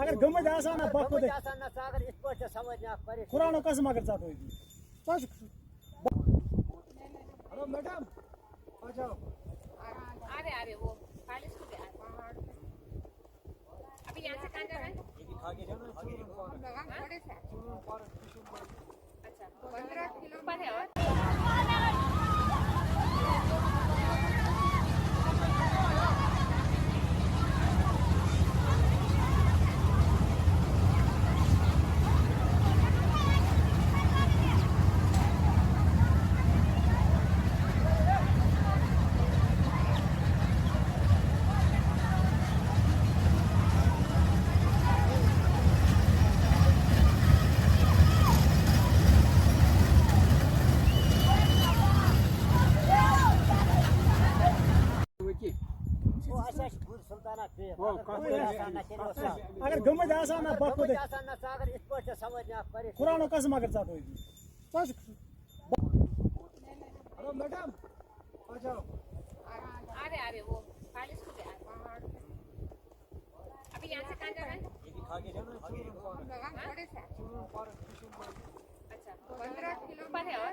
अगर गमत आसान बखुद कुरान कस मगर जात होगी। हेलो मैडम आ जाओ। आ रहे वो खाली स्कूल है अभी यहाँ से कहाँ जा रहे हैं? अच्छा 15 किलो पर है और अगर गमत आसान बखुद कुरान कस मगर जात होगी। हेलो मैडम आ जाओ। आ रहे वो खाली स्कूल है अभी यहाँ से कहाँ जा रहे हैं? अच्छा 15 किलो पर है और